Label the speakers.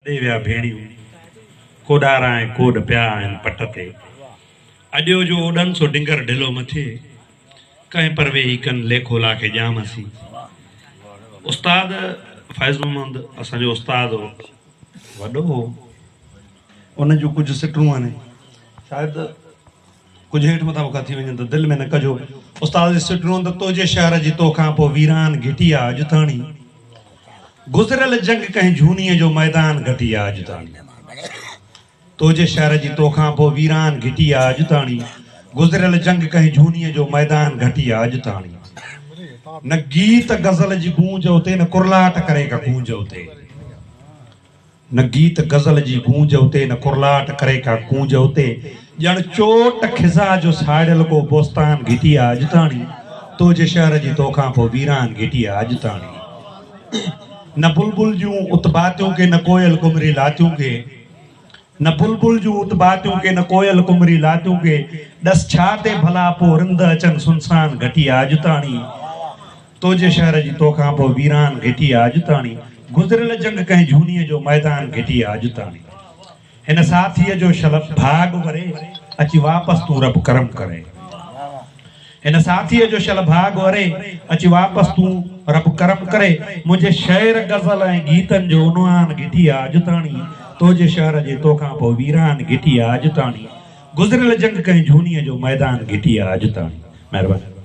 Speaker 1: देव्या भेणियूं कोडारा ऐं कोड पिया आहिनि पट ते। अॼो जो ओॾनि सो डिंगर ढिलो मथे कंहिं पर वेही कनि लेखोला खे ॼामसी। उस्ताद फैज़ मोहम्मद असांजो उस्ताद हो, वॾो हो, उन जूं कुझु सिटरूं आहिनि, शायदि कुझु हेठि मथां थी वञनि त दिलि में न कजो। उस्ताद जी सिटरूं त तुंहिंजे शहर जी तोखां पोइ वीरान घिटी आहे अॼु ताणी, गुज़रियल जंग कंहिं झूनीअ जो मैदान घटी आहे अॼु ताणी। तुंहिंजे शहर जी तोखां पोइ वीरान घिटी आहे अॼु ताणी, गुज़रियल जंग कंहिं झूनीअ जो मैदान घटी आहे अॼु ताणी। न गीत गज़ल जी गूंज उते, न कुरलाट करे का गूंज उते, न गीत गज़ल जी गूंज उते, न कुरलाट करे का गूंज उते। ॼण चोट खिज़ा जो साड़ियल को बोस्तान घिटी आहे अॼु ताणी, तुंहिंजे शहर जी तोखां पोइ वीरान घिटी आहे अॼु ताणी। न बुलबुल जूं उतबातियूं के न कोयल कुमरी लातियूं के, न बुलबुल जूं उतबातियूं के न कोयल कुमरी लातियूं के, ॾस छा ते भला पोइ रिंद अचनि सुनसान घटी आहे अॼु ताणी, तुंहिंजे शहर जी तोखां पोइ वीरान घिटी आहे अॼु ताणी। गुज़रियल जंग कंहिं झूनीअ जो मैदान घिटी आहे अॼु ताणी। हिन साथीअ जो शल भाग वरे अची वापसि तूं रब करम करे, हिन साथीअ जो शल भाग वरे अची वापसि तूं रब करम करे। मुंहिंजे शेर गज़ल ऐं गीतनि जो उनवान घिटी आहे अॼु ताणी, तुंहिंजे शहर जे तोखां पोइ वीरान घिटी आहे अॼु ताणी। गुज़रियल जंग कंहिं झूनीअ जो मैदान घिटी आहे अॼु ताणी। महिरबानी।